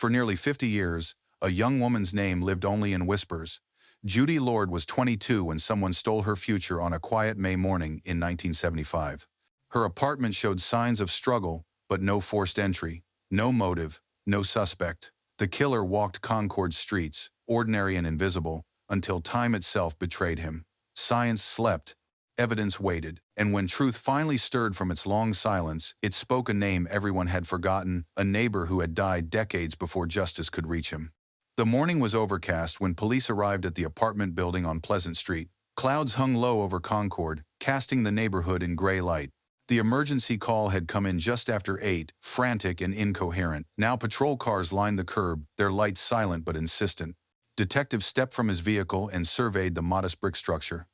For nearly 50 years, a young woman's name lived only in whispers. Judy Lord was 22 when someone stole her future on a quiet May morning in 1975. Her apartment showed signs of struggle, but no forced entry, no motive, no suspect. The killer walked Concord's streets, ordinary and invisible, until time itself betrayed him. Science slept, evidence waited, and when truth finally stirred from its long silence, it spoke a name everyone had forgotten, a neighbor who had died decades before justice could reach him. The morning was overcast when police arrived at the apartment building on Pleasant Street. Clouds hung low over Concord, casting the neighborhood in gray light. The emergency call had come in just after 8, frantic and incoherent. Now patrol cars lined the curb, their lights silent but insistent. Detectives stepped from his vehicle and surveyed the modest brick structure.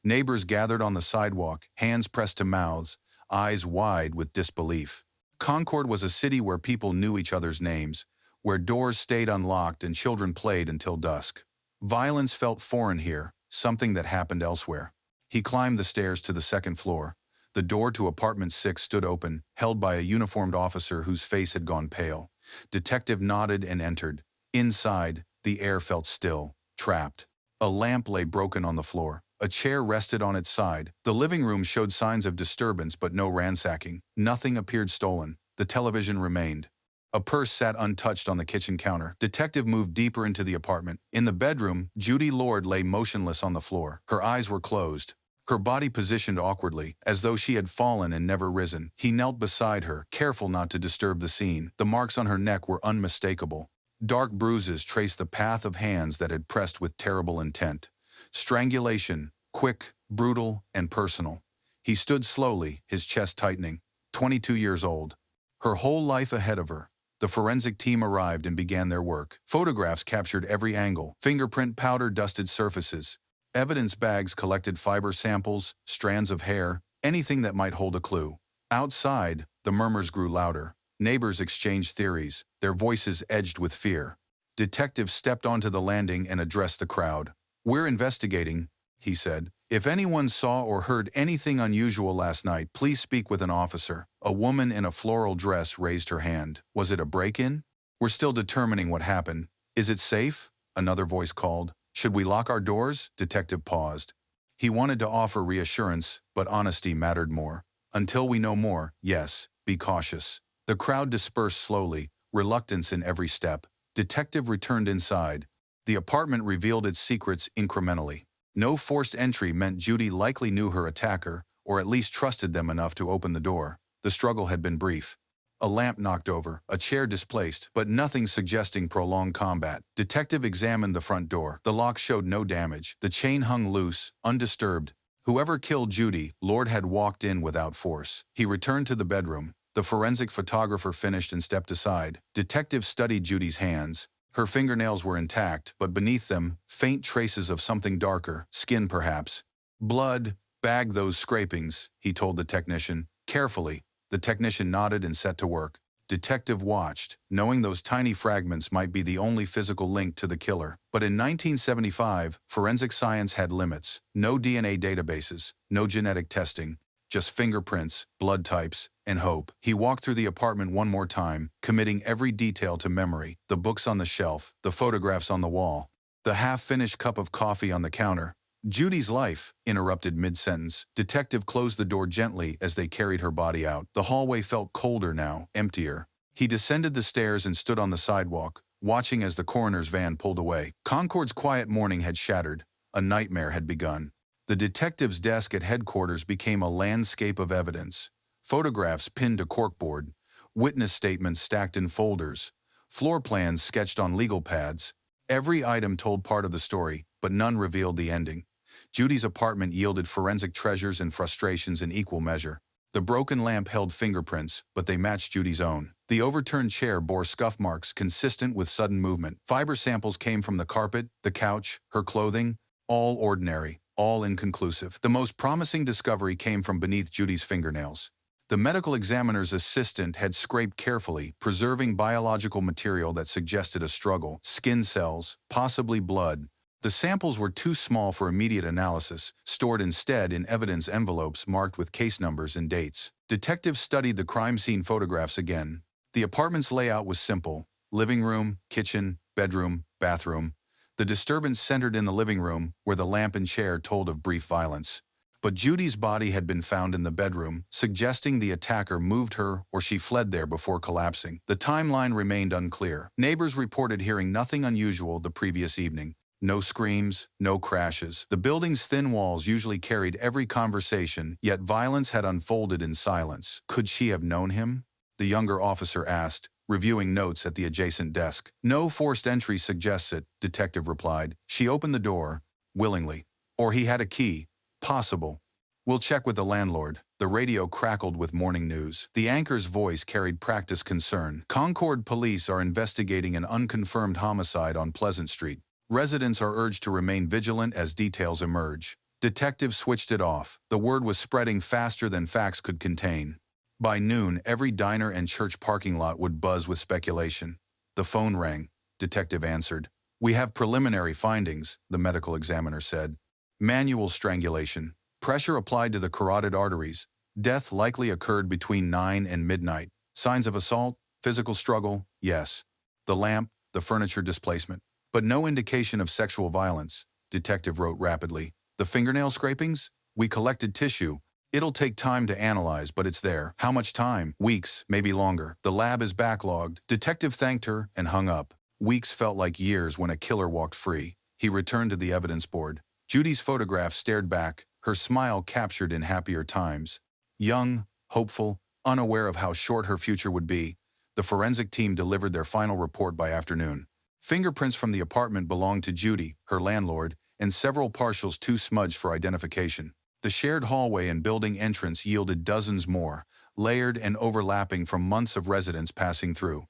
Neighbors gathered on the sidewalk, hands pressed to mouths, eyes wide with disbelief. Concord was a city where people knew each other's names, where doors stayed unlocked and children played until dusk. Violence felt foreign here, something that happened elsewhere. He climbed the stairs to the second floor. The door to apartment 6 stood open, held by a uniformed officer whose face had gone pale. Detective nodded and entered. Inside, the air felt still, trapped. A lamp lay broken on the floor. A chair rested on its side. The living room showed signs of disturbance but no ransacking. Nothing appeared stolen. The television remained. A purse sat untouched on the kitchen counter. Detective moved deeper into the apartment. In the bedroom, Judy Lord lay motionless on the floor. Her eyes were closed, her body positioned awkwardly, as though she had fallen and never risen. He knelt beside her, careful not to disturb the scene. The marks on her neck were unmistakable. Dark bruises traced the path of hands that had pressed with terrible intent. Strangulation, quick, brutal, and personal. He stood slowly, his chest tightening. 22 years old. Her whole life ahead of her. The forensic team arrived and began their work. Photographs captured every angle. Fingerprint powder dusted surfaces. Evidence bags collected fiber samples, strands of hair, anything that might hold a clue. Outside, the murmurs grew louder. Neighbors exchanged theories, their voices edged with fear. Detectives stepped onto the landing and addressed the crowd. "We're investigating," he said. "If anyone saw or heard anything unusual last night, please speak with an officer." A woman in a floral dress raised her hand. "Was it a break-in?" "We're still determining what happened." "Is it safe?" another voice called. "Should we lock our doors?" Detective paused. He wanted to offer reassurance, but honesty mattered more. "Until we know more, yes, be cautious." The crowd dispersed slowly, reluctance in every step. Detective returned inside. The apartment revealed its secrets incrementally. No forced entry meant Judy likely knew her attacker, or at least trusted them enough to open the door. The struggle had been brief. A lamp knocked over, a chair displaced, but nothing suggesting prolonged combat. Detective examined the front door. The lock showed no damage. The chain hung loose, undisturbed. Whoever killed Judy Lord had walked in without force. He returned to the bedroom. The forensic photographer finished and stepped aside. Detective studied Judy's hands. Her fingernails were intact, but beneath them, faint traces of something darker, skin perhaps. "Blood, bag those scrapings," he told the technician. "Carefully." The technician nodded and set to work. Detective watched, knowing those tiny fragments might be the only physical link to the killer. But in 1975, forensic science had limits. No DNA databases, no genetic testing, just fingerprints, blood types, and hope. He walked through the apartment one more time, committing every detail to memory. The books on the shelf, the photographs on the wall, the half-finished cup of coffee on the counter. "Judy's life," interrupted mid-sentence. Detective closed the door gently as they carried her body out. The hallway felt colder now, emptier. He descended the stairs and stood on the sidewalk, watching as the coroner's van pulled away. Concord's quiet morning had shattered. A nightmare had begun. The detective's desk at headquarters became a landscape of evidence. Photographs pinned to corkboard, witness statements stacked in folders, floor plans sketched on legal pads. Every item told part of the story, but none revealed the ending. Judy's apartment yielded forensic treasures and frustrations in equal measure. The broken lamp held fingerprints, but they matched Judy's own. The overturned chair bore scuff marks consistent with sudden movement. Fiber samples came from the carpet, the couch, her clothing, all ordinary, all inconclusive. The most promising discovery came from beneath Judy's fingernails. The medical examiner's assistant had scraped carefully, preserving biological material that suggested a struggle. Skin cells, possibly blood. The samples were too small for immediate analysis, stored instead in evidence envelopes marked with case numbers and dates. Detectives studied the crime scene photographs again. The apartment's layout was simple. living room, kitchen, bedroom, bathroom. The disturbance centered in the living room, where the lamp and chair told of brief violence. But Judy's body had been found in the bedroom, suggesting the attacker moved her or she fled there before collapsing. The timeline remained unclear. Neighbors reported hearing nothing unusual the previous evening. No screams, no crashes. The building's thin walls usually carried every conversation, yet violence had unfolded in silence. Could she have known him? The younger officer asked, reviewing notes at the adjacent desk. No forced entry suggests it, detective replied. She opened the door, willingly. Or he had a key. Possible. We'll check with the landlord. The radio crackled with morning news. The anchor's voice carried practiced concern. Concord police are investigating an unconfirmed homicide on Pleasant Street. Residents are urged to remain vigilant as details emerge. Detectives switched it off. The word was spreading faster than facts could contain. By noon, every diner and church parking lot would buzz with speculation. The phone rang. Detective answered. We have preliminary findings, the medical examiner said. Manual strangulation. Pressure applied to the carotid arteries. Death likely occurred between 9 and midnight. Signs of assault? Physical struggle? Yes. The lamp? The furniture displacement. But no indication of sexual violence, detective wrote rapidly. The fingernail scrapings? We collected tissue. It'll take time to analyze, but it's there. How much time? Weeks, maybe longer. The lab is backlogged. Detective thanked her and hung up. Weeks felt like years when a killer walked free. He returned to the evidence board. Judy's photograph stared back, her smile captured in happier times. Young, hopeful, unaware of how short her future would be, the forensic team delivered their final report by afternoon. Fingerprints from the apartment belonged to Judy, her landlord, and several partials too smudged for identification. The shared hallway and building entrance yielded dozens more, layered and overlapping from months of residents passing through.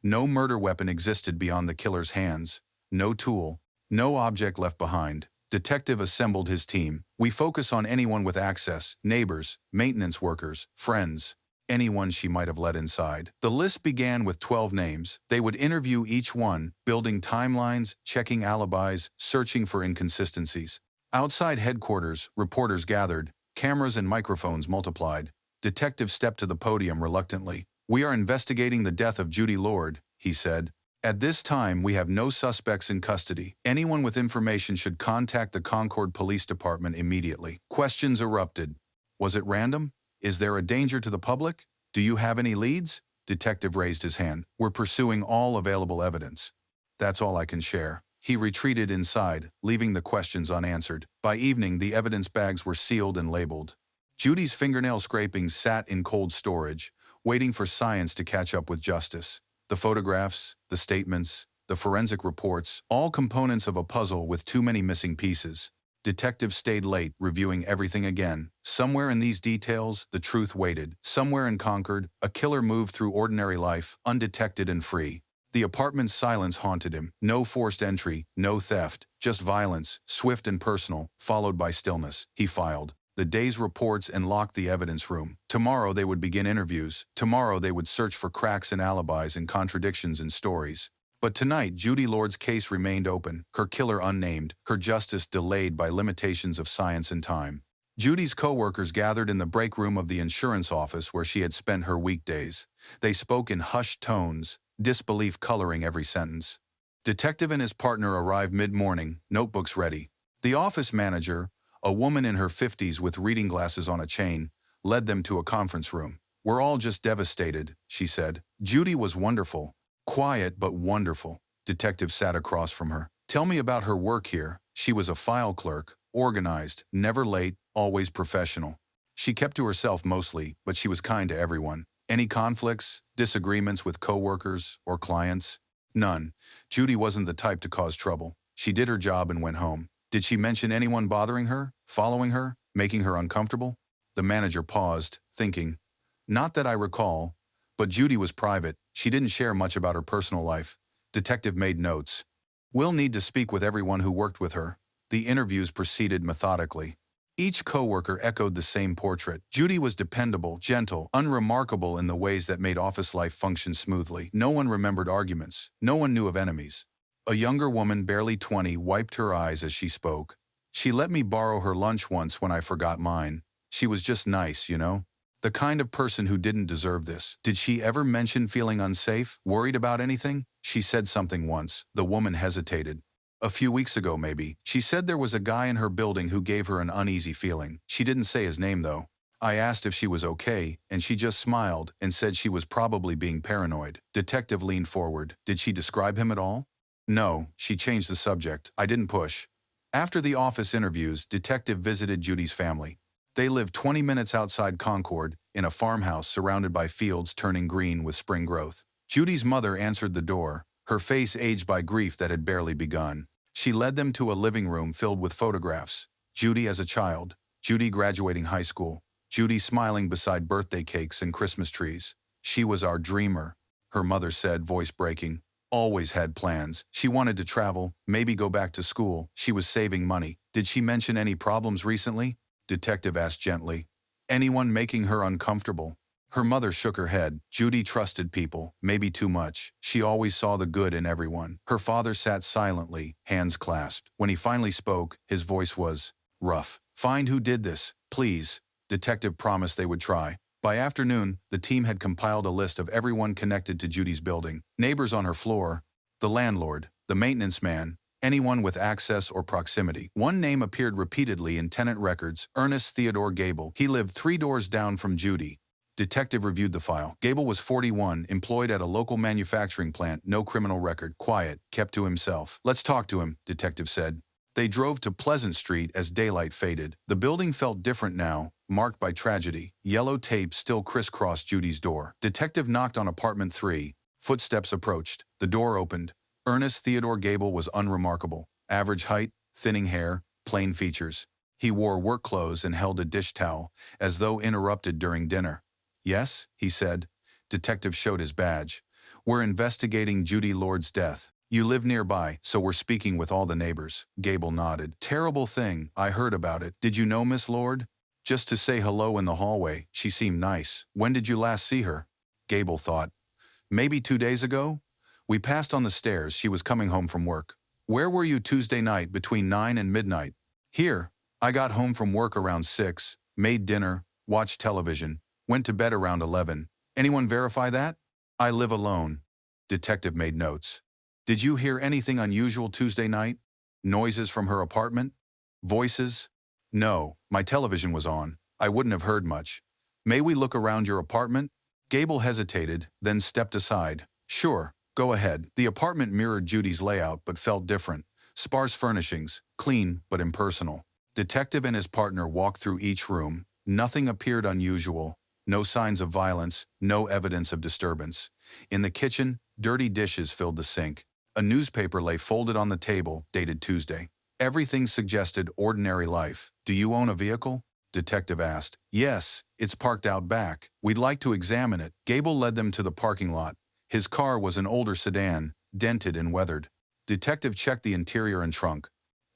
No murder weapon existed beyond the killer's hands. No tool. No object left behind. Detective assembled his team. We focus on anyone with access, neighbors, maintenance workers, friends, anyone she might have let inside. The list began with 12 names. They would interview each one, building timelines, checking alibis, searching for inconsistencies. Outside headquarters, reporters gathered, cameras and microphones multiplied. Detective stepped to the podium reluctantly. We are investigating the death of Judy Lord, he said. At this time, we have no suspects in custody. Anyone with information should contact the Concord Police Department immediately. Questions erupted. Was it random? Is there a danger to the public? Do you have any leads? Detective raised his hand. We're pursuing all available evidence. That's all I can share. He retreated inside, leaving the questions unanswered. By evening, the evidence bags were sealed and labeled. Judy's fingernail scrapings sat in cold storage, waiting for science to catch up with justice. The photographs, the statements, the forensic reports, all components of a puzzle with too many missing pieces. Detectives stayed late, reviewing everything again. Somewhere in these details, the truth waited. Somewhere in Concord, a killer moved through ordinary life, undetected and free. The apartment's silence haunted him. No forced entry, no theft, just violence, swift and personal, followed by stillness. He filed the day's reports and locked the evidence room. Tomorrow they would begin interviews. Tomorrow they would search for cracks in alibis and contradictions in stories. But tonight, Judy Lord's case remained open, her killer unnamed, her justice delayed by limitations of science and time. Judy's co-workers gathered in the break room of the insurance office where she had spent her weekdays. They spoke in hushed tones, disbelief coloring every sentence. Detective and his partner arrived mid-morning, notebooks ready. The office manager, a woman in her 50s with reading glasses on a chain, led them to a conference room. We're all just devastated, she said. Judy was wonderful. Quiet but wonderful. Detective sat across from her. Tell me about her work here. She was a file clerk, organized, never late, always professional. She kept to herself mostly, but she was kind to everyone. Any conflicts, disagreements with coworkers or clients? None. Judy wasn't the type to cause trouble. She did her job and went home. Did she mention anyone bothering her, following her, making her uncomfortable? The manager paused, thinking. Not that I recall, but Judy was private. She didn't share much about her personal life. Detective made notes. We'll need to speak with everyone who worked with her. The interviews proceeded methodically. Each coworker echoed the same portrait. Judy was dependable, gentle, unremarkable in the ways that made office life function smoothly. No one remembered arguments. No one knew of enemies. A younger woman, barely 20, wiped her eyes as she spoke. She let me borrow her lunch once when I forgot mine. She was just nice, you know? The kind of person who didn't deserve this. Did she ever mention feeling unsafe, worried about anything? She said something once. The woman hesitated. A few weeks ago, maybe. She said there was a guy in her building who gave her an uneasy feeling. She didn't say his name, though. I asked if she was okay, and she just smiled and said she was probably being paranoid. Detective leaned forward. Did she describe him at all? No, she changed the subject. I didn't push. After the office interviews, Detective visited Judy's family. They lived 20 minutes outside Concord, in a farmhouse surrounded by fields turning green with spring growth. Judy's mother answered the door, her face aged by grief that had barely begun. She led them to a living room filled with photographs. Judy as a child, Judy graduating high school, Judy smiling beside birthday cakes and Christmas trees. She was our dreamer, her mother said, voice breaking. Always had plans. She wanted to travel, maybe go back to school. She was saving money. Did she mention any problems recently? Detective asked gently. Anyone making her uncomfortable? Her mother shook her head. Judy trusted people, maybe too much. She always saw the good in everyone. Her father sat silently, hands clasped. When he finally spoke, his voice was rough. Find who did this, please. Detective promised they would try. By afternoon, the team had compiled a list of everyone connected to Judy's building. Neighbors on her floor, the landlord, the maintenance man, anyone with access or proximity. One name appeared repeatedly in tenant records, Ernest Theodore Gable. He lived 3 doors down from Judy. Detective reviewed the file. Gable was 41, employed at a local manufacturing plant, no criminal record, quiet, kept to himself. Let's talk to him, detective said. They drove to Pleasant Street as daylight faded. The building felt different now, marked by tragedy. Yellow tape still crisscrossed Judy's door. Detective knocked on apartment 3. Footsteps approached. The door opened. Ernest Theodore Gable was unremarkable. Average height, thinning hair, plain features. He wore work clothes and held a dish towel, as though interrupted during dinner. Yes, he said. Detective showed his badge. We're investigating Judy Lord's death. You live nearby, so we're speaking with all the neighbors. Gable nodded. Terrible thing, I heard about it. Did you know Miss Lord? Just to say hello in the hallway. She seemed nice. When did you last see her? Gable thought. Maybe 2 days ago? We passed on the stairs. She was coming home from work. Where were you Tuesday night between 9 and midnight? Here. I got home from work around 6, made dinner, watched television, went to bed around 11. Anyone verify that? I live alone. Detective made notes. Did you hear anything unusual Tuesday night? Noises from her apartment? Voices? No, my television was on. I wouldn't have heard much. May we look around your apartment? Gable hesitated, then stepped aside. Sure, go ahead. The apartment mirrored Judy's layout but felt different. Sparse furnishings, clean but impersonal. Detective and his partner walked through each room. Nothing appeared unusual. No signs of violence, no evidence of disturbance. In the kitchen, dirty dishes filled the sink. A newspaper lay folded on the table, dated Tuesday. Everything suggested ordinary life. Do you own a vehicle? Detective asked. Yes, it's parked out back. We'd like to examine it. Gable led them to the parking lot. His car was an older sedan, dented and weathered. Detective checked the interior and trunk.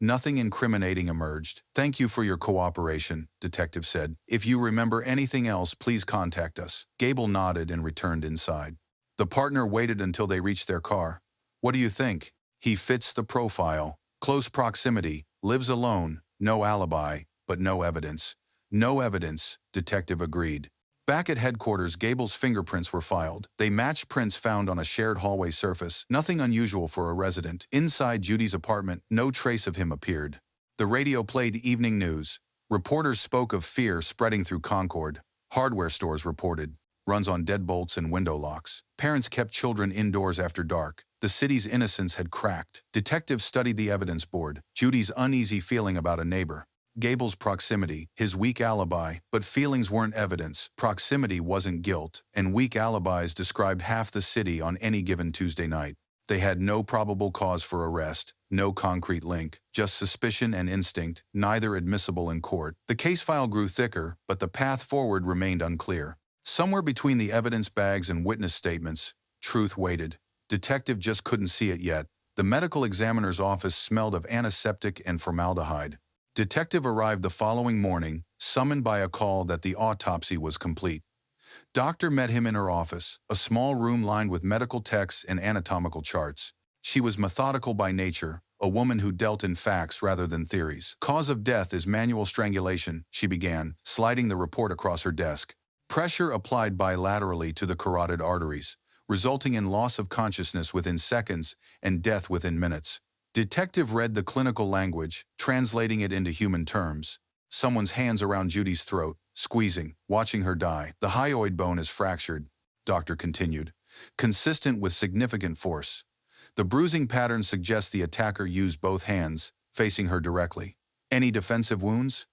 Nothing incriminating emerged. Thank you for your cooperation, detective said. If you remember anything else, please contact us. Gable nodded and returned inside. The partner waited until they reached their car. What do you think? He fits the profile. Close proximity, lives alone, no alibi, but no evidence. No evidence, detective agreed. Back at headquarters, Gable's fingerprints were filed. They matched prints found on a shared hallway surface, nothing unusual for a resident. Inside Judy's apartment, no trace of him appeared. The radio played evening news. Reporters spoke of fear spreading through Concord. Hardware stores reported runs on deadbolts and window locks. Parents kept children indoors after dark. The city's innocence had cracked. Detectives studied the evidence board. Judy's uneasy feeling about a neighbor. Gable's proximity, his weak alibi, but feelings weren't evidence. Proximity wasn't guilt, and weak alibis described half the city on any given Tuesday night. They had no probable cause for arrest, no concrete link, just suspicion and instinct, neither admissible in court. The case file grew thicker, but the path forward remained unclear. Somewhere between the evidence bags and witness statements, truth waited. Detective just couldn't see it yet. The medical examiner's office smelled of antiseptic and formaldehyde. Detective arrived the following morning, summoned by a call that the autopsy was complete. Doctor met him in her office, a small room lined with medical texts and anatomical charts. She was methodical by nature, a woman who dealt in facts rather than theories. Cause of death is manual strangulation, she began, sliding the report across her desk. Pressure applied bilaterally to the carotid arteries, resulting in loss of consciousness within seconds and death within minutes. Detective read the clinical language, translating it into human terms. Someone's hands around Judy's throat, squeezing, watching her die. The hyoid bone is fractured, doctor continued, consistent with significant force. The bruising pattern suggests the attacker used both hands, facing her directly. Any defensive wounds?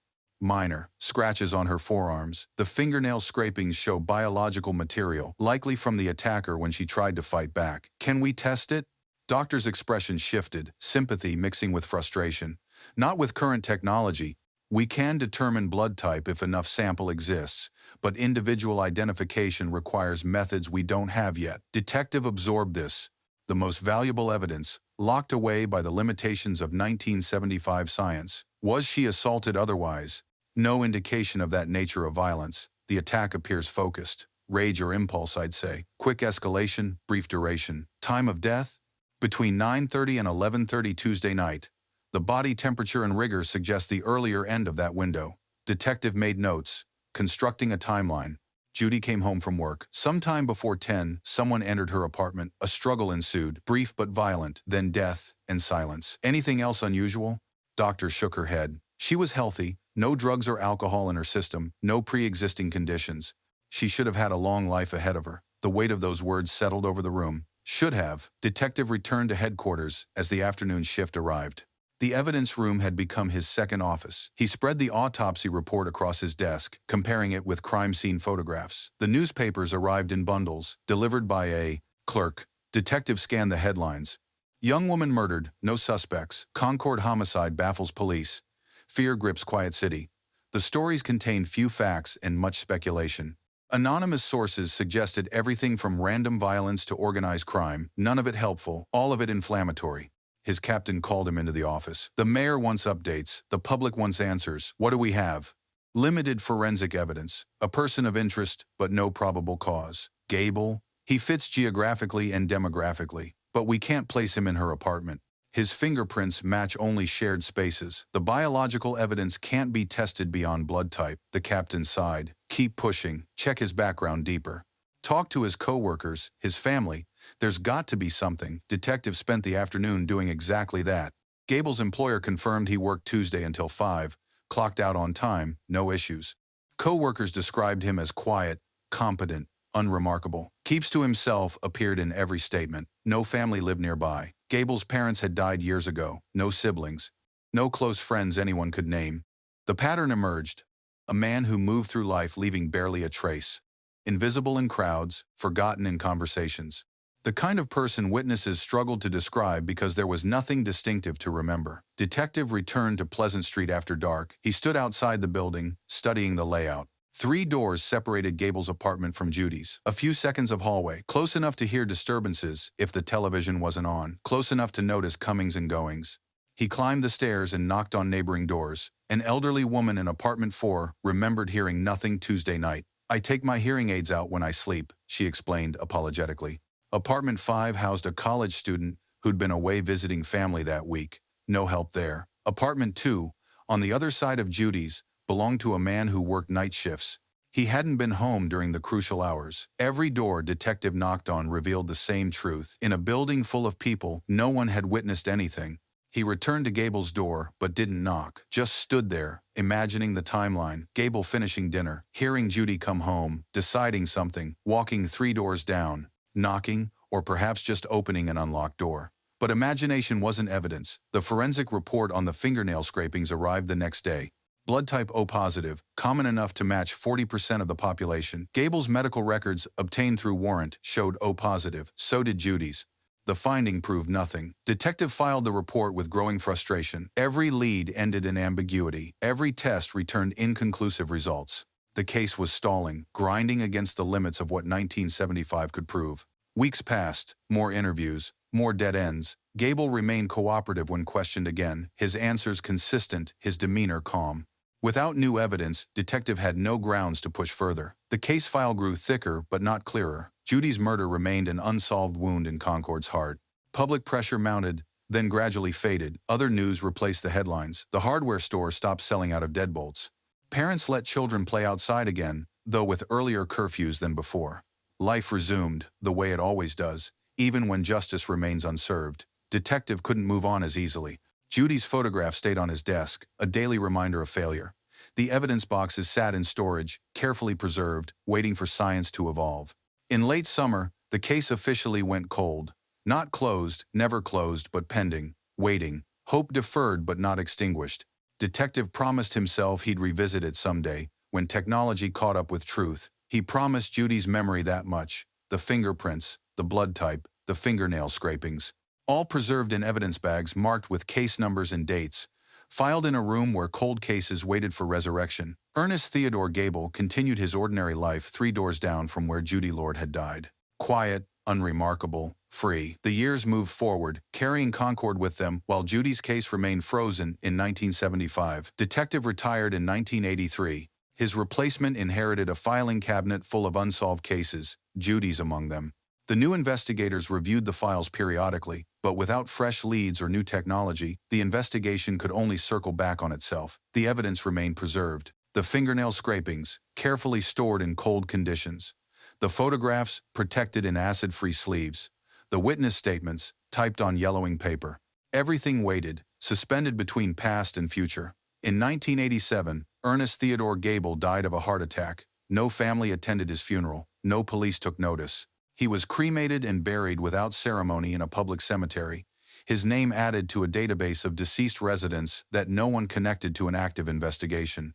Minor. Scratches on her forearms. The fingernail scrapings show biological material, likely from the attacker when she tried to fight back. Can we test it? Doctor's expression shifted, sympathy mixing with frustration. Not with current technology. We can determine blood type if enough sample exists, but individual identification requires methods we don't have yet. Detective absorbed this. The most valuable evidence, locked away by the limitations of 1975 science. Was she assaulted otherwise? No indication of that nature of violence. The attack appears focused. Rage or impulse, I'd say. Quick escalation, brief duration. Time of death? Between 9:30 and 11:30 Tuesday night. The body temperature and rigor suggest the earlier end of that window. Detective made notes, constructing a timeline. Judy came home from work. Sometime before 10, someone entered her apartment. A struggle ensued, brief but violent, then death and silence. Anything else unusual? Doctor shook her head. She was healthy, no drugs or alcohol in her system, no pre-existing conditions. She should have had a long life ahead of her. The weight of those words settled over the room. Should have. Detective returned to headquarters as the afternoon shift arrived. The evidence room had become his second office. He spread the autopsy report across his desk, comparing it with crime scene photographs. The newspapers arrived in bundles, delivered by a clerk. Detective scanned the headlines. Young woman murdered, no suspects. Concord homicide baffles police. Fear grips quiet city. The stories contained few facts and much speculation. Anonymous sources suggested everything from random violence to organized crime, none of it helpful, all of it inflammatory. His captain called him into the office. The mayor wants updates. The public wants answers. What do we have? Limited forensic evidence. A person of interest, but no probable cause. Gable? He fits geographically and demographically, but we can't place him in her apartment. His fingerprints match only shared spaces. The biological evidence can't be tested beyond blood type. The captain sighed. Keep pushing. Check his background deeper. Talk to his co-workers, his family. There's got to be something. Detective spent the afternoon doing exactly that. Gable's employer confirmed he worked Tuesday until 5, clocked out on time, no issues. Co-workers described him as quiet, competent, unremarkable. Keeps to himself appeared in every statement. No family lived nearby. Gable's parents had died years ago. No siblings. No close friends anyone could name. The pattern emerged. A man who moved through life leaving barely a trace. Invisible in crowds, forgotten in conversations. The kind of person witnesses struggled to describe because there was nothing distinctive to remember. Detective returned to Pleasant Street after dark. He stood outside the building, studying the layout. 3 doors separated Gable's apartment from Judy's. A few seconds of hallway, close enough to hear disturbances if the television wasn't on, close enough to notice comings and goings. He climbed the stairs and knocked on neighboring doors. An elderly woman in apartment 4 remembered hearing nothing Tuesday night. I take my hearing aids out when I sleep, she explained apologetically. Apartment 5 housed a college student who'd been away visiting family that week. No help there. Apartment 2, on the other side of Judy's, belonged to a man who worked night shifts. He hadn't been home during the crucial hours. Every door detective knocked on revealed the same truth. In a building full of people, no one had witnessed anything. He returned to Gable's door, but didn't knock. Just stood there, imagining the timeline. Gable finishing dinner, hearing Judy come home, deciding something, walking 3 doors down, knocking, or perhaps just opening an unlocked door. But imagination wasn't evidence. The forensic report on the fingernail scrapings arrived the next day. Blood type O positive, common enough to match 40% of the population. Gable's medical records, obtained through warrant, showed O positive. So did Judy's. The finding proved nothing. Detective filed the report with growing frustration. Every lead ended in ambiguity. Every test returned inconclusive results. The case was stalling, grinding against the limits of what 1975 could prove. Weeks passed, more interviews, more dead ends. Gable remained cooperative when questioned again, his answers consistent, his demeanor calm. Without new evidence, detective had no grounds to push further. The case file grew thicker but not clearer. Judy's murder remained an unsolved wound in Concord's heart. Public pressure mounted, then gradually faded. Other news replaced the headlines. The hardware store stopped selling out of deadbolts. Parents let children play outside again, though with earlier curfews than before. Life resumed, the way it always does, even when justice remains unserved. Detective couldn't move on as easily. Judy's photograph stayed on his desk, a daily reminder of failure. The evidence boxes sat in storage, carefully preserved, waiting for science to evolve. In late summer, the case officially went cold. Not closed, never closed, but pending, waiting, hope deferred but not extinguished. Detective promised himself he'd revisit it someday, when technology caught up with truth. He promised Judy's memory that much: the fingerprints, the blood type, the fingernail scrapings, all preserved in evidence bags marked with case numbers and dates, filed in a room where cold cases waited for resurrection. Ernest Theodore Gable continued his ordinary life 3 doors down from where Judy Lord had died. Quiet, unremarkable, free. The years moved forward, carrying Concord with them, while Judy's case remained frozen. In 1975, Detective retired in 1983. His replacement inherited a filing cabinet full of unsolved cases, Judy's among them. The new investigators reviewed the files periodically, but without fresh leads or new technology, the investigation could only circle back on itself. The evidence remained preserved. The fingernail scrapings, carefully stored in cold conditions. The photographs, protected in acid-free sleeves. The witness statements, typed on yellowing paper. Everything waited, suspended between past and future. In 1987, Ernest Theodore Gable died of a heart attack. No family attended his funeral. No police took notice. He was cremated and buried without ceremony in a public cemetery, his name added to a database of deceased residents that no one connected to an active investigation.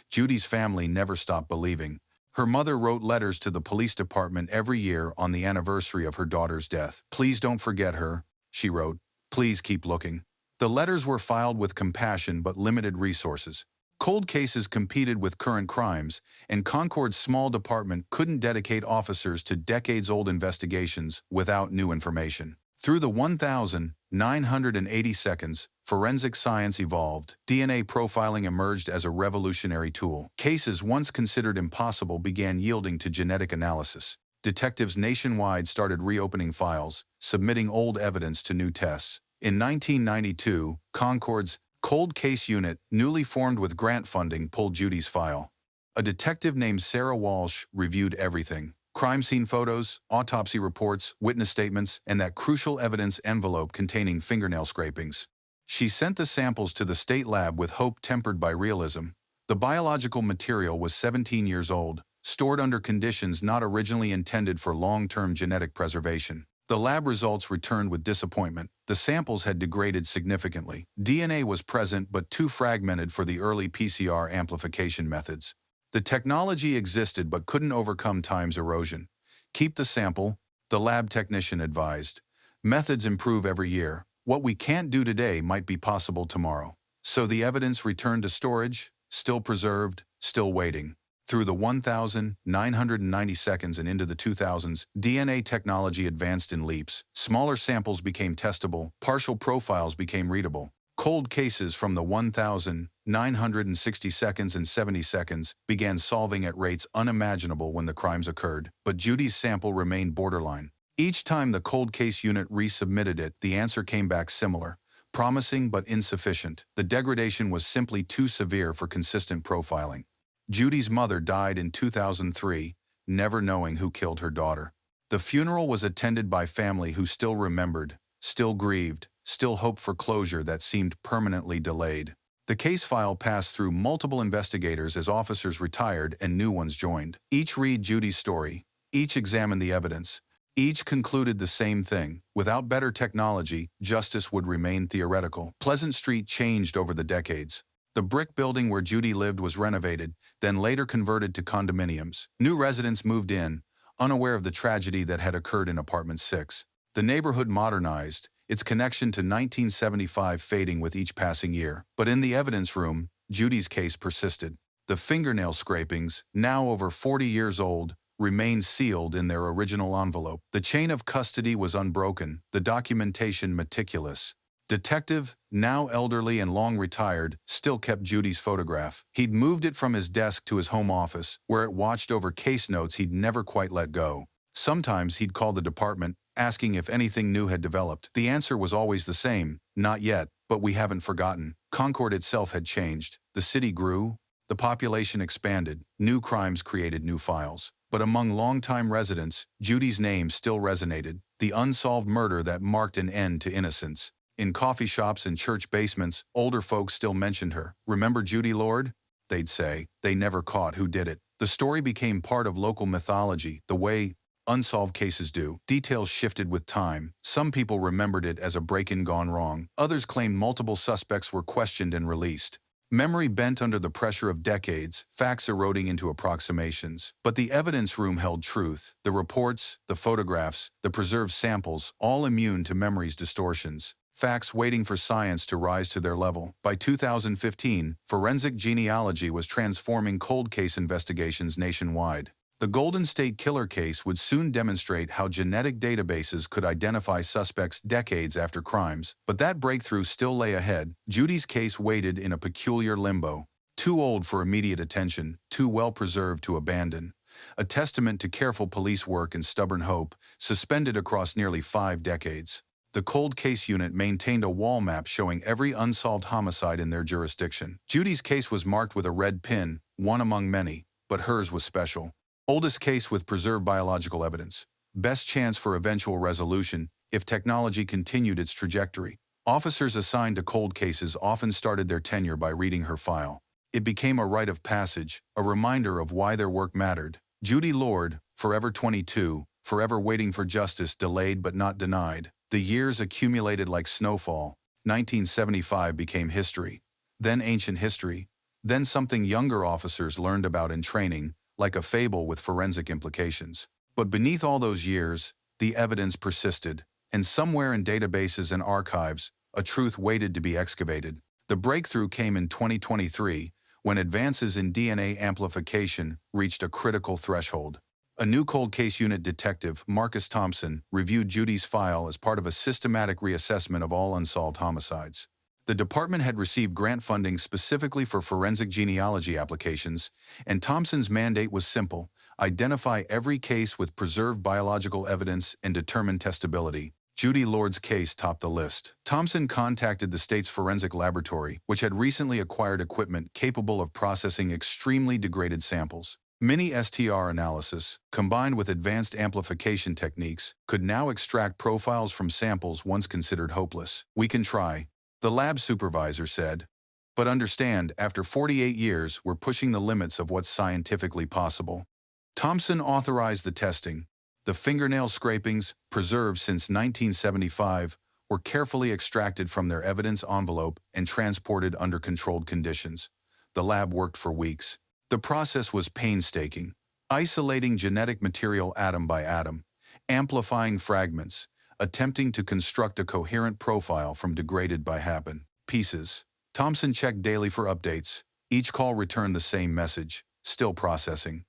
Judy's family never stopped believing. Her mother wrote letters to the police department every year on the anniversary of her daughter's death. "Please don't forget her," she wrote. "Please keep looking." The letters were filed with compassion but limited resources. Cold cases competed with current crimes, and Concord's small department couldn't dedicate officers to decades-old investigations without new information. Through the 1,980 seconds, forensic science evolved. DNA profiling emerged as a revolutionary tool. Cases once considered impossible began yielding to genetic analysis. Detectives nationwide started reopening files, submitting old evidence to new tests. In 1992, Concord's Cold Case Unit, newly formed with grant funding, pulled Judy's file. A detective named Sarah Walsh reviewed everything: crime scene photos, autopsy reports, witness statements, and that crucial evidence envelope containing fingernail scrapings. She sent the samples to the state lab with hope tempered by realism. The biological material was 17 years old, stored under conditions not originally intended for long-term genetic preservation. The lab results returned with disappointment. The samples had degraded significantly. DNA was present but too fragmented for the early PCR amplification methods. The technology existed but couldn't overcome time's erosion. "Keep the sample," the lab technician advised. "Methods improve every year. What we can't do today might be possible tomorrow." So the evidence returned to storage, still preserved, still waiting. Through the 1,990 seconds and into the 2000s, DNA technology advanced in leaps. Smaller samples became testable, partial profiles became readable. Cold cases from the 1,960 seconds and 70 seconds began solving at rates unimaginable when the crimes occurred. But Judy's sample remained borderline. Each time the cold case unit resubmitted it, the answer came back similar: promising but insufficient. The degradation was simply too severe for consistent profiling. Judy's mother died in 2003, never knowing who killed her daughter. The funeral was attended by family who still remembered, still grieved, still hoped for closure that seemed permanently delayed. The case file passed through multiple investigators as officers retired and new ones joined. Each read Judy's story, each examined the evidence, each concluded the same thing: without better technology, justice would remain theoretical. Pleasant Street changed over the decades. The brick building where Judy lived was renovated, then later converted to condominiums. New residents moved in, unaware of the tragedy that had occurred in Apartment 6. The neighborhood modernized, its connection to 1975 fading with each passing year. But in the evidence room, Judy's case persisted. The fingernail scrapings, now over 40 years old, remained sealed in their original envelope. The chain of custody was unbroken, the documentation meticulous. Detective, now elderly and long retired, still kept Judy's photograph. He'd moved it from his desk to his home office, where it watched over case notes he'd never quite let go. Sometimes he'd call the department, asking if anything new had developed. The answer was always the same: "Not yet, but we haven't forgotten." Concord itself had changed. The city grew, The population expanded, new crimes created new files. But among longtime residents, Judy's name still resonated, the unsolved murder that marked an end to innocence. In coffee shops and church basements, older folks still mentioned her. "Remember Judy Lord?" they'd say. They never caught who did it. The story became part of local mythology, the way unsolved cases do. Details shifted with time. Some people remembered it as a break-in gone wrong. Others claimed multiple suspects were questioned and released. Memory bent under the pressure of decades, facts eroding into approximations. But the evidence room held truth. The reports, the photographs, the preserved samples, all immune to memory's distortions. Facts waiting for science to rise to their level. By 2015, forensic genealogy was transforming cold case investigations nationwide. The Golden State Killer case would soon demonstrate how genetic databases could identify suspects decades after crimes, but that breakthrough still lay ahead. Judy's case waited in a peculiar limbo. Too old for immediate attention, too well preserved to abandon. A testament to careful police work and stubborn hope, suspended across nearly 5 decades. The Cold Case Unit maintained a wall map showing every unsolved homicide in their jurisdiction. Judy's case was marked with a red pin, one among many, but hers was special. Oldest case with preserved biological evidence. Best chance for eventual resolution if technology continued its trajectory. Officers assigned to cold cases often started their tenure by reading her file. It became a rite of passage, a reminder of why their work mattered. Judy Lord, forever 22, forever waiting for justice, delayed but not denied. The years accumulated like snowfall. 1975 became history, then ancient history, then something younger officers learned about in training, like a fable with forensic implications. But beneath all those years, the evidence persisted, and somewhere in databases and archives, a truth waited to be excavated. The breakthrough came in 2023, when advances in DNA amplification reached a critical threshold. A new cold case unit detective, Marcus Thompson, reviewed Judy's file as part of a systematic reassessment of all unsolved homicides. The department had received grant funding specifically for forensic genealogy applications, and Thompson's mandate was simple: identify every case with preserved biological evidence and determine testability. Judy Lord's case topped the list. Thompson contacted the state's forensic laboratory, which had recently acquired equipment capable of processing extremely degraded samples. Mini-STR analysis, combined with advanced amplification techniques, could now extract profiles from samples once considered hopeless. "We can try," the lab supervisor said. "But understand, after 48 years, we're pushing the limits of what's scientifically possible." Thompson authorized the testing. The fingernail scrapings, preserved since 1975, were carefully extracted from their evidence envelope and transported under controlled conditions. The lab worked for weeks. The process was painstaking, isolating genetic material atom by atom, amplifying fragments, attempting to construct a coherent profile from degraded by happen pieces. Thompson checked daily for updates. Each call returned the same message: still processing.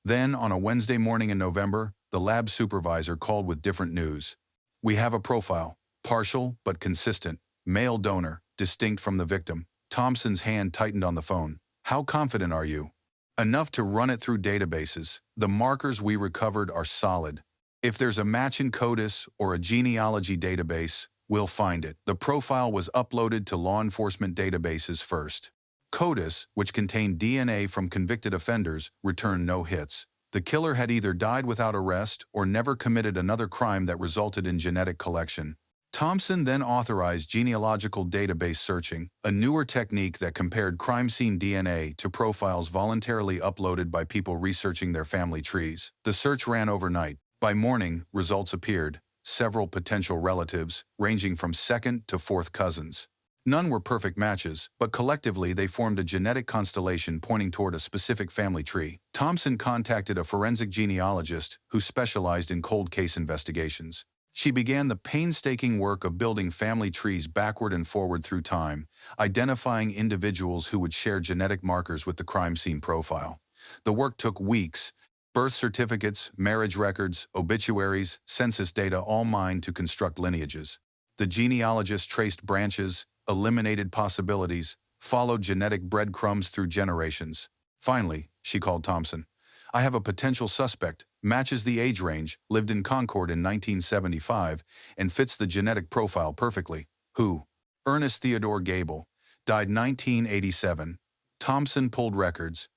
Then, on a Wednesday morning in November, the lab supervisor called with different news. "We have a profile, partial but consistent, male donor, distinct from the victim." Thompson's hand tightened on the phone. "How confident are you?" "Enough to run it through databases. The markers we recovered are solid. If there's a match in CODIS or a genealogy database, we'll find it." The profile was uploaded to law enforcement databases first. CODIS, which contained DNA from convicted offenders, returned no hits. The killer had either died without arrest or never committed another crime that resulted in genetic collection. Thompson then authorized genealogical database searching, a newer technique that compared crime scene DNA to profiles voluntarily uploaded by people researching their family trees. The search ran overnight. By morning, results appeared: several potential relatives, ranging from second to fourth cousins. None were perfect matches, but collectively they formed a genetic constellation pointing toward a specific family tree. Thompson contacted a forensic genealogist who specialized in cold case investigations. She began the painstaking work of building family trees backward and forward through time, identifying individuals who would share genetic markers with the crime scene profile. The work took weeks. Birth certificates, marriage records, obituaries, census data, all mined to construct lineages. The genealogist traced branches, eliminated possibilities, followed genetic breadcrumbs through generations. Finally, she called Thompson. "I have a potential suspect, matches the age range, lived in Concord in 1975, and fits the genetic profile perfectly." "Who?" "Ernest Theodore Gable. Died 1987. Thompson pulled records.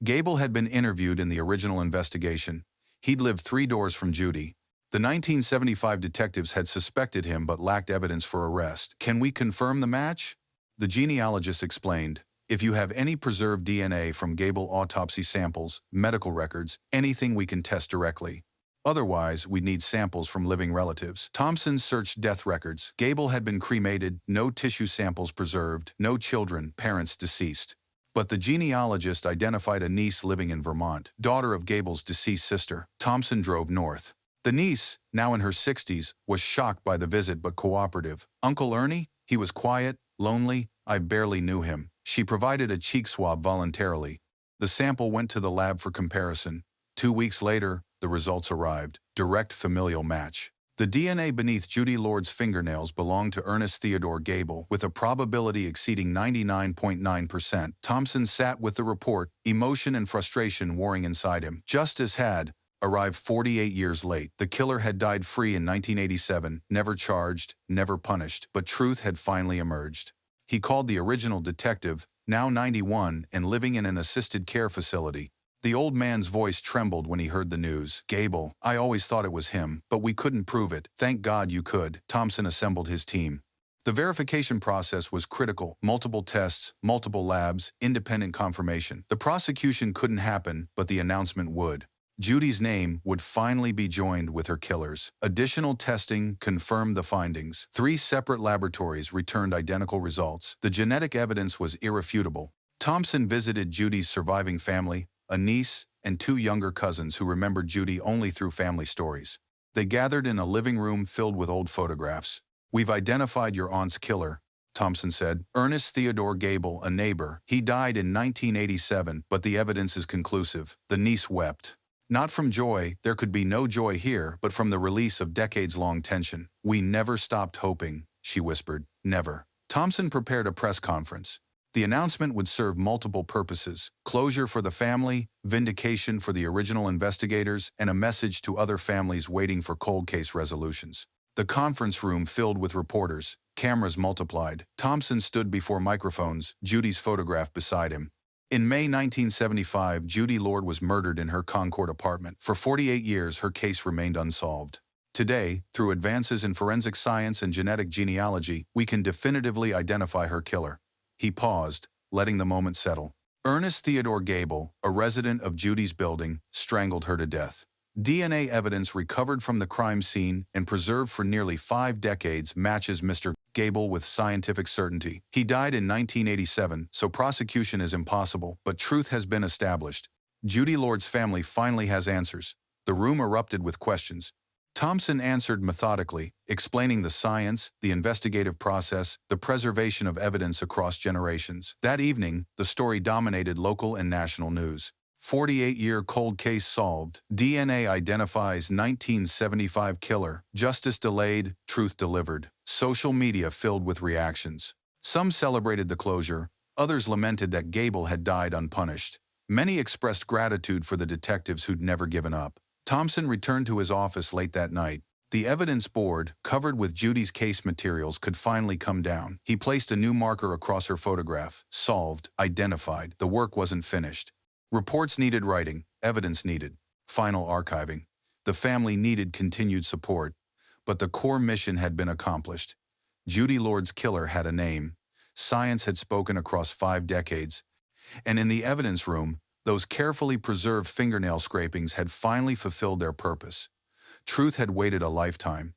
Gable had been interviewed in the original investigation. He'd lived 3 doors from Judy. The 1975 detectives had suspected him but lacked evidence for arrest. "Can we confirm the match?" The genealogist explained. "If you have any preserved DNA from Gable autopsy samples, medical records, anything we can test directly. Otherwise, we'd need samples from living relatives." Thompson searched death records. Gable had been cremated, no tissue samples preserved, no children, parents deceased. But the genealogist identified a niece living in Vermont, daughter of Gable's deceased sister. Thompson drove north. The niece, now in her 60s, was shocked by the visit but cooperative. "Uncle Ernie? He was quiet, lonely, I barely knew him." She provided a cheek swab voluntarily. The sample went to the lab for comparison. 2 weeks later, the results arrived. Direct familial match. The DNA beneath Judy Lord's fingernails belonged to Ernest Theodore Gable, with a probability exceeding 99.9%. Thompson sat with the report, emotion and frustration warring inside him. Justice had arrived 48 years late. The killer had died free in 1987, never charged, never punished, but truth had finally emerged. He called the original detective, now 91 and living in an assisted care facility. The old man's voice trembled when he heard the news. "Gable, I always thought it was him, but we couldn't prove it. Thank God you could." Thompson assembled his team. The verification process was critical. Multiple tests, multiple labs, independent confirmation. The prosecution couldn't happen, but the announcement would. Judy's name would finally be joined with her killer's. Additional testing confirmed the findings. 3 separate laboratories returned identical results. The genetic evidence was irrefutable. Thompson visited Judy's surviving family, a niece, and 2 younger cousins who remembered Judy only through family stories. They gathered in a living room filled with old photographs. "We've identified your aunt's killer," Thompson said. "Ernest Theodore Gable, a neighbor. He died in 1987, but the evidence is conclusive." The niece wept. Not from joy, there could be no joy here, but from the release of decades-long tension. "We never stopped hoping," she whispered. "Never." Thompson prepared a press conference. The announcement would serve multiple purposes: closure for the family, vindication for the original investigators, and a message to other families waiting for cold case resolutions. The conference room filled with reporters. Cameras multiplied. Thompson stood before microphones, Judy's photograph beside him. In May 1975, Judy Lord was murdered in her Concord apartment. For 48 years, her case remained unsolved. Today, through advances in forensic science and genetic genealogy, we can definitively identify her killer. He paused, letting the moment settle. Ernest Theodore Gable, a resident of Judy's building, strangled her to death. DNA evidence recovered from the crime scene and preserved for nearly 5 decades matches Mr. Gable with scientific certainty. He died in 1987, so prosecution is impossible, but truth has been established. Judy Lord's family finally has answers. The room erupted with questions. Thompson answered methodically, explaining the science, the investigative process, the preservation of evidence across generations. That evening, the story dominated local and national news. 48-year cold case solved. DNA identifies 1975 killer. Justice delayed, truth delivered. Social media filled with reactions. Some celebrated the closure, others lamented that Gable had died unpunished. Many expressed gratitude for the detectives who'd never given up. Thompson returned to his office late that night. The evidence board, covered with Judy's case materials, could finally come down. He placed a new marker across her photograph. Solved, identified. The work wasn't finished. Reports needed writing, evidence needed, final archiving. The family needed continued support, but the core mission had been accomplished. Judy Lord's killer had a name. Science had spoken across 5 decades. And in the evidence room, those carefully preserved fingernail scrapings had finally fulfilled their purpose. Truth had waited a lifetime,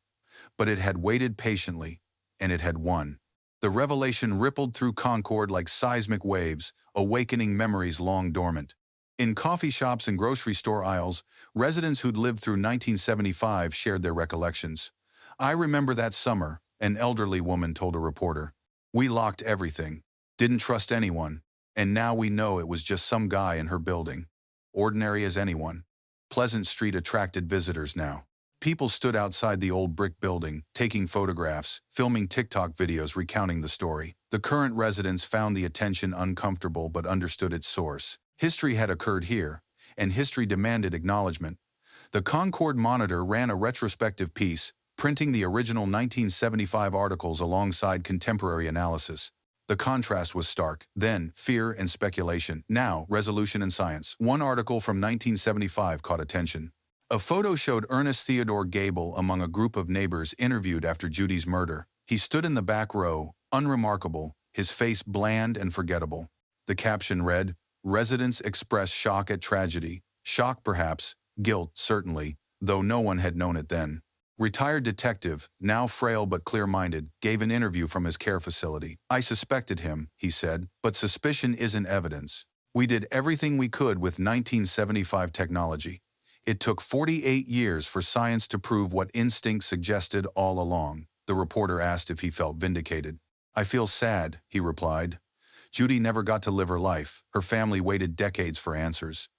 but it had waited patiently, and it had won. The revelation rippled through Concord like seismic waves, awakening memories long dormant. In coffee shops and grocery store aisles, residents who'd lived through 1975 shared their recollections. "I remember that summer," an elderly woman told a reporter. "We locked everything, didn't trust anyone, and now we know it was just some guy in her building. Ordinary as anyone." Pleasant Street attracted visitors now. People stood outside the old brick building, taking photographs, filming TikTok videos recounting the story. The current residents found the attention uncomfortable but understood its source. History had occurred here, and history demanded acknowledgement. The Concord Monitor ran a retrospective piece, printing the original 1975 articles alongside contemporary analysis. The contrast was stark. Then, fear and speculation. Now, resolution and science. One article from 1975 caught attention. A photo showed Ernest Theodore Gable among a group of neighbors interviewed after Judy's murder. He stood in the back row, unremarkable, his face bland and forgettable. The caption read, "Residents express shock at tragedy." Shock perhaps, guilt certainly, though no one had known it then. Retired detective, now frail but clear-minded, gave an interview from his care facility. "I suspected him," he said, "but suspicion isn't evidence. We did everything we could with 1975 technology. It took 48 years for science to prove what instinct suggested all along." The reporter asked if he felt vindicated. "I feel sad," he replied. Judy never got to live her life. Her family waited decades for answers.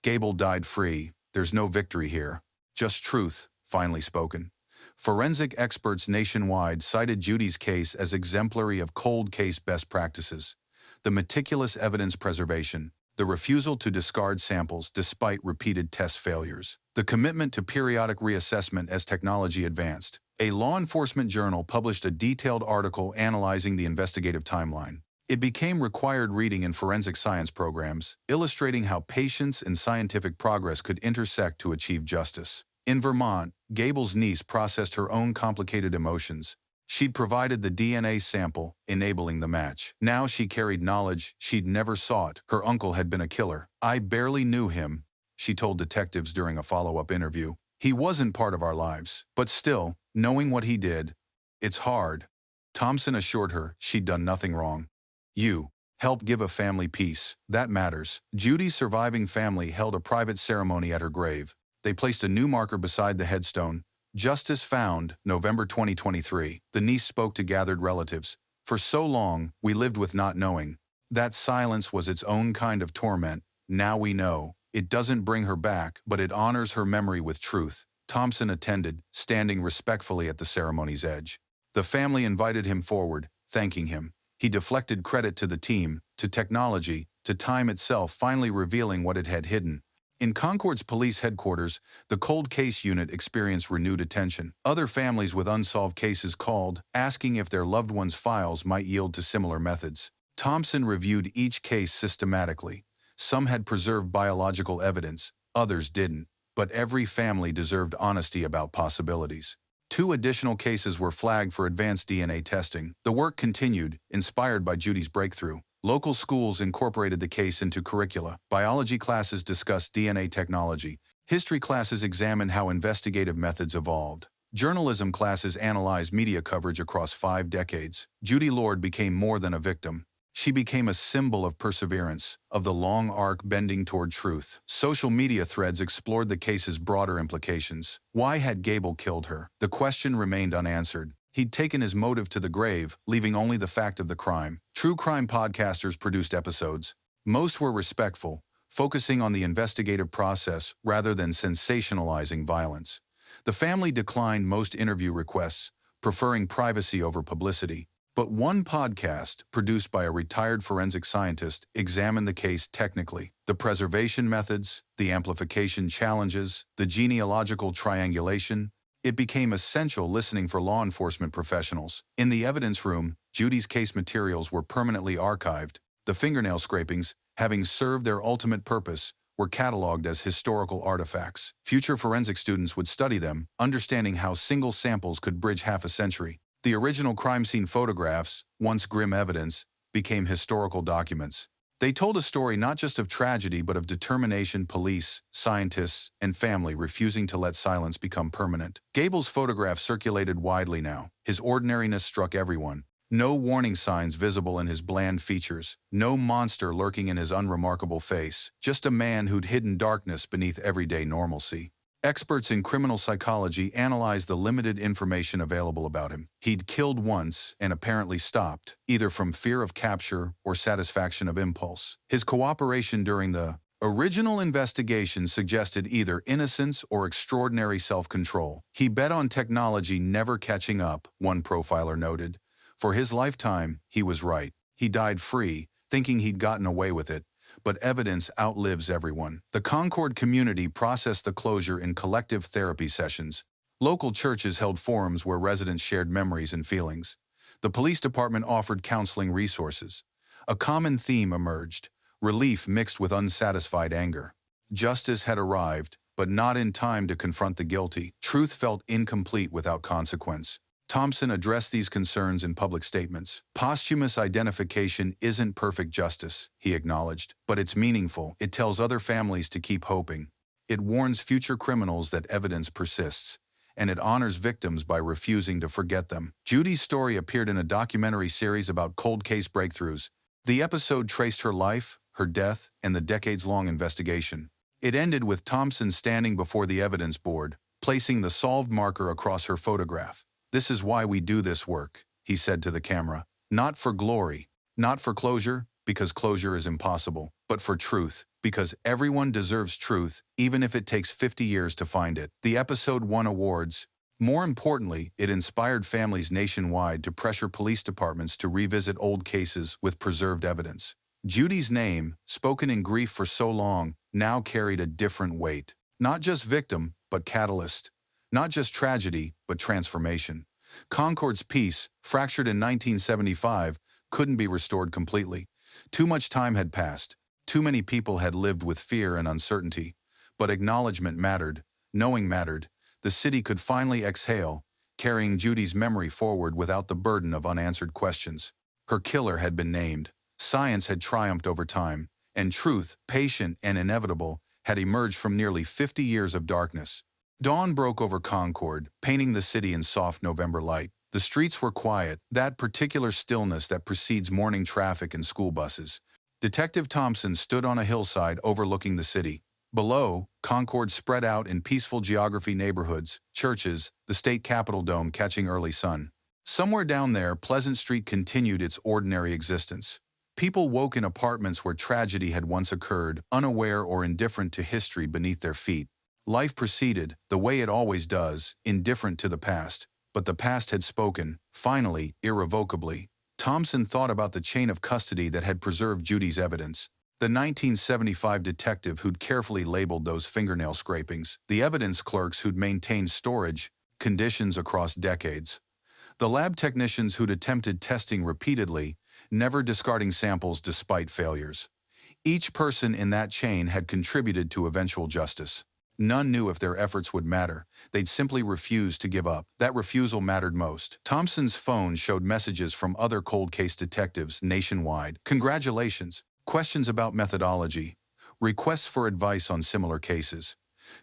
Gable died free. There's no victory here. Just truth, finally spoken. Forensic experts nationwide cited Judy's case as exemplary of cold case best practices. The meticulous evidence preservation, the refusal to discard samples despite repeated test failures, the commitment to periodic reassessment as technology advanced. A law enforcement journal published a detailed article analyzing the investigative timeline. It became required reading in forensic science programs, illustrating how patience and scientific progress could intersect to achieve justice. In Vermont, Gable's niece processed her own complicated emotions. She'd provided the DNA sample, enabling the match. Now she carried knowledge she'd never sought. Her uncle had been a killer. "I barely knew him," she told detectives during a follow-up interview. "He wasn't part of our lives. But still, knowing what he did, it's hard." Thompson assured her she'd done nothing wrong. "You helped give a family peace. That matters." Judy's surviving family held a private ceremony at her grave. They placed a new marker beside the headstone. "Justice found, November 2023. The niece spoke to gathered relatives. "For so long, we lived with not knowing. That silence was its own kind of torment. Now we know. It doesn't bring her back, but it honors her memory with truth." Thompson attended, standing respectfully at the ceremony's edge. The family invited him forward, thanking him. He deflected credit to the team, to technology, to time itself finally revealing what it had hidden. In Concord's police headquarters, the cold case unit experienced renewed attention. Other families with unsolved cases called, asking if their loved ones' files might yield to similar methods. Thompson reviewed each case systematically. Some had preserved biological evidence, others didn't, but every family deserved honesty about possibilities. 2 additional cases were flagged for advanced DNA testing. The work continued, inspired by Judy's breakthrough. Local schools incorporated the case into curricula. Biology classes discussed DNA technology. History classes examined how investigative methods evolved. Journalism classes analyzed media coverage across 5 decades. Judy Lord became more than a victim. She became a symbol of perseverance, of the long arc bending toward truth. Social media threads explored the case's broader implications. Why had Gable killed her? The question remained unanswered. He'd taken his motive to the grave, leaving only the fact of the crime. True crime podcasters produced episodes. Most were respectful, focusing on the investigative process rather than sensationalizing violence. The family declined most interview requests, preferring privacy over publicity. But one podcast, produced by a retired forensic scientist, examined the case technically. The preservation methods, the amplification challenges, the genealogical triangulation. It became essential listening for law enforcement professionals. In the evidence room, Judy's case materials were permanently archived. The fingernail scrapings, having served their ultimate purpose, were cataloged as historical artifacts. Future forensic students would study them, understanding how single samples could bridge half a century. The original crime scene photographs, once grim evidence, became historical documents. They told a story not just of tragedy but of determination, police, scientists, and family refusing to let silence become permanent. Gable's photograph circulated widely now. His ordinariness struck everyone. No warning signs visible in his bland features. No monster lurking in his unremarkable face. Just a man who'd hidden darkness beneath everyday normalcy. Experts in criminal psychology analyzed the limited information available about him. He'd killed once and apparently stopped, either from fear of capture or satisfaction of impulse. His cooperation during the original investigation suggested either innocence or extraordinary self-control. He bet on technology never catching up, one profiler noted. For his lifetime, he was right. He died free, thinking he'd gotten away with it. But evidence outlives everyone. The Concord community processed the closure in collective therapy sessions. Local churches held forums where residents shared memories and feelings. The police department offered counseling resources. A common theme emerged: relief mixed with unsatisfied anger. Justice had arrived, but not in time to confront the guilty. Truth felt incomplete without consequence. Thompson addressed these concerns in public statements. Posthumous identification isn't perfect justice, he acknowledged, but it's meaningful. It tells other families to keep hoping. It warns future criminals that evidence persists, and it honors victims by refusing to forget them. Judy's story appeared in a documentary series about cold case breakthroughs. The episode traced her life, her death, and the decades-long investigation. It ended with Thompson standing before the evidence board, placing the solved marker across her photograph. "This is why we do this work," he said to the camera. "Not for glory, not for closure, because closure is impossible, but for truth, because everyone deserves truth, even if it takes 50 years to find it." The episode won awards. More importantly, it inspired families nationwide to pressure police departments to revisit old cases with preserved evidence. Judy's name, spoken in grief for so long, now carried a different weight. Not just victim, but catalyst. Not just tragedy, but transformation. Concord's peace, fractured in 1975, couldn't be restored completely. Too much time had passed. Too many people had lived with fear and uncertainty. But acknowledgement mattered. Knowing mattered. The city could finally exhale, carrying Judy's memory forward without the burden of unanswered questions. Her killer had been named. Science had triumphed over time, and truth, patient and inevitable, had emerged from nearly 50 years of darkness. Dawn broke over Concord, painting the city in soft November light. The streets were quiet, that particular stillness that precedes morning traffic and school buses. Detective Thompson stood on a hillside overlooking the city. Below, Concord spread out in peaceful geography neighborhoods, churches, the state capitol dome catching early sun. Somewhere down there, Pleasant Street continued its ordinary existence. People woke in apartments where tragedy had once occurred, unaware or indifferent to history beneath their feet. Life proceeded, the way it always does, indifferent to the past. But the past had spoken, finally, irrevocably. Thompson thought about the chain of custody that had preserved Judy's evidence. The 1975 detective who'd carefully labeled those fingernail scrapings. The evidence clerks who'd maintained storage conditions across decades. The lab technicians who'd attempted testing repeatedly, never discarding samples despite failures. Each person in that chain had contributed to eventual justice. None knew if their efforts would matter. They'd simply refused to give up. That refusal mattered most. Thompson's phone showed messages from other cold case detectives nationwide. Congratulations. Questions about methodology. Requests for advice on similar cases.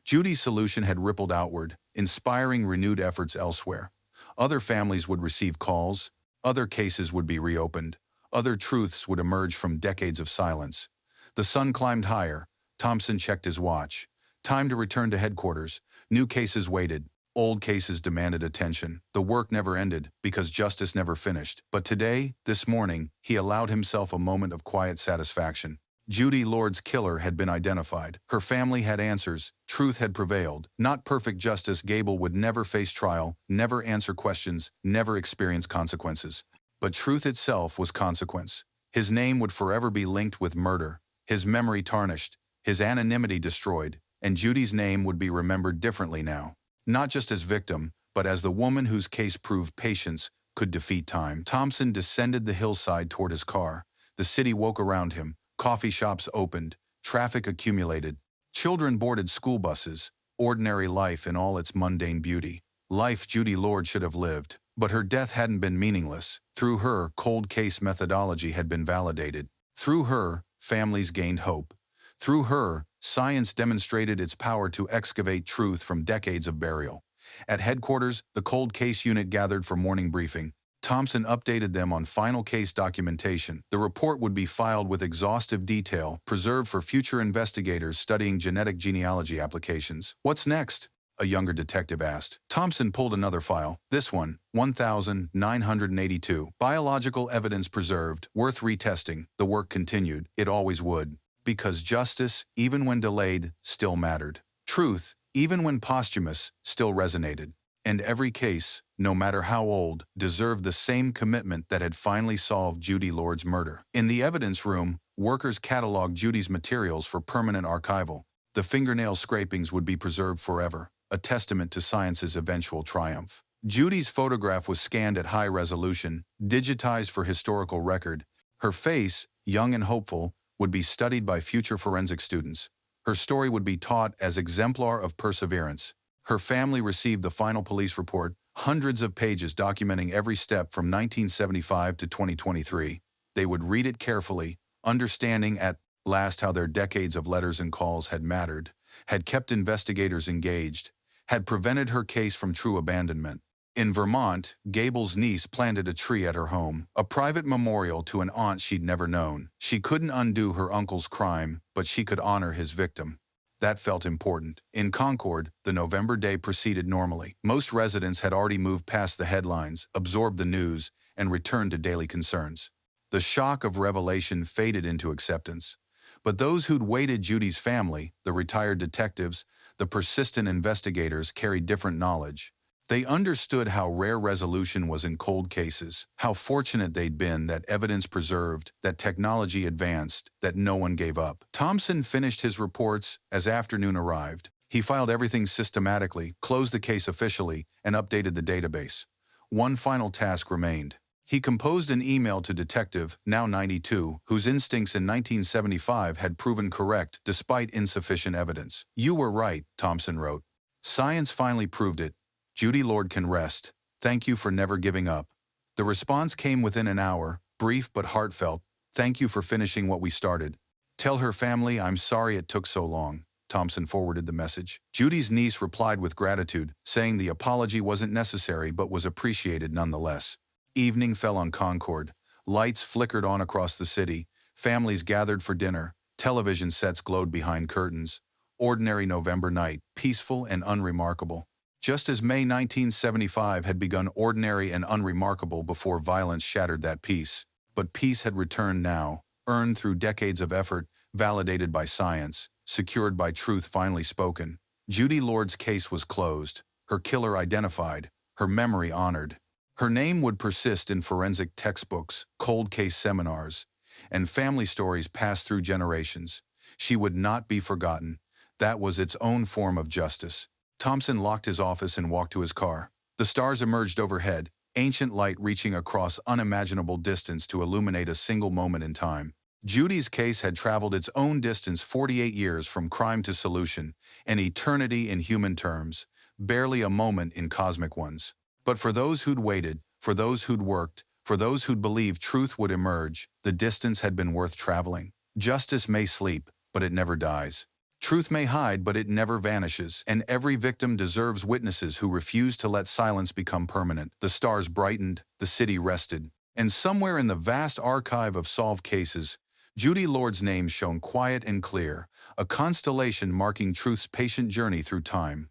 Judy's solution had rippled outward, inspiring renewed efforts elsewhere. Other families would receive calls. Other cases would be reopened. Other truths would emerge from decades of silence. The sun climbed higher. Thompson checked his watch. Time to return to headquarters. New cases waited. Old cases demanded attention. The work never ended, because justice never finished. But today, this morning, he allowed himself a moment of quiet satisfaction. Judy Lord's killer had been identified. Her family had answers. Truth had prevailed. Not perfect justice. Gable would never face trial, never answer questions, never experience consequences. But truth itself was consequence. His name would forever be linked with murder, his memory tarnished, his anonymity destroyed, and Judy's name would be remembered differently now. Not just as victim, but as the woman whose case proved patience could defeat time. Thompson descended the hillside toward his car. The city woke around him. Coffee shops opened. Traffic accumulated. Children boarded school buses. Ordinary life in all its mundane beauty. Life Judy Lord should have lived. But her death hadn't been meaningless. Through her, cold case methodology had been validated. Through her, families gained hope. Through her, science demonstrated its power to excavate truth from decades of burial. At headquarters, the cold case unit gathered for morning briefing. Thompson updated them on final case documentation. The report would be filed with exhaustive detail, preserved for future investigators studying genetic genealogy applications. "What's next?" a younger detective asked. Thompson pulled another file. This one, 1982. Biological evidence preserved, worth retesting. The work continued. It always would. Because justice, even when delayed, still mattered. Truth, even when posthumous, still resonated. And every case, no matter how old, deserved the same commitment that had finally solved Judy Lord's murder. In the evidence room, workers cataloged Judy's materials for permanent archival. The fingernail scrapings would be preserved forever, a testament to science's eventual triumph. Judy's photograph was scanned at high resolution, digitized for historical record. Her face, young and hopeful, would be studied by future forensic students. Her story would be taught as exemplar of perseverance. Her family received the final police report, hundreds of pages documenting every step from 1975 to 2023. They would read it carefully, understanding at last how their decades of letters and calls had mattered, had kept investigators engaged, had prevented her case from true abandonment. In Vermont, Gable's niece planted a tree at her home, a private memorial to an aunt she'd never known. She couldn't undo her uncle's crime, but she could honor his victim. That felt important. In Concord, the November day proceeded normally. Most residents had already moved past the headlines, absorbed the news, and returned to daily concerns. The shock of revelation faded into acceptance. But those who'd waited, Judy's family, the retired detectives, the persistent investigators, carried different knowledge. They understood how rare resolution was in cold cases, how fortunate they'd been that evidence preserved, that technology advanced, that no one gave up. Thompson finished his reports as afternoon arrived. He filed everything systematically, closed the case officially, and updated the database. One final task remained. He composed an email to Detective, now 92, whose instincts in 1975 had proven correct despite insufficient evidence. "You were right," Thompson wrote. "Science finally proved it. Judy Lord can rest. Thank you for never giving up." The response came within an hour, brief but heartfelt. "Thank you for finishing what we started. Tell her family I'm sorry it took so long." Thompson forwarded the message. Judy's niece replied with gratitude, saying the apology wasn't necessary but was appreciated nonetheless. Evening fell on Concord. Lights flickered on across the city. Families gathered for dinner. Television sets glowed behind curtains. Ordinary November night, peaceful and unremarkable. Just as May 1975 had begun ordinary and unremarkable before violence shattered that peace. But peace had returned now, earned through decades of effort, validated by science, secured by truth finally spoken. Judy Lord's case was closed, her killer identified, her memory honored. Her name would persist in forensic textbooks, cold case seminars, and family stories passed through generations. She would not be forgotten. That was its own form of justice. Thompson locked his office and walked to his car. The stars emerged overhead, ancient light reaching across unimaginable distance to illuminate a single moment in time. Judy's case had traveled its own distance, 48 years from crime to solution, an eternity in human terms, barely a moment in cosmic ones. But for those who'd waited, for those who'd worked, for those who'd believed truth would emerge, the distance had been worth traveling. Justice may sleep, but it never dies. Truth may hide, but it never vanishes, and every victim deserves witnesses who refuse to let silence become permanent. The stars brightened, the city rested, and somewhere in the vast archive of solved cases, Judy Lord's name shone quiet and clear, a constellation marking truth's patient journey through time.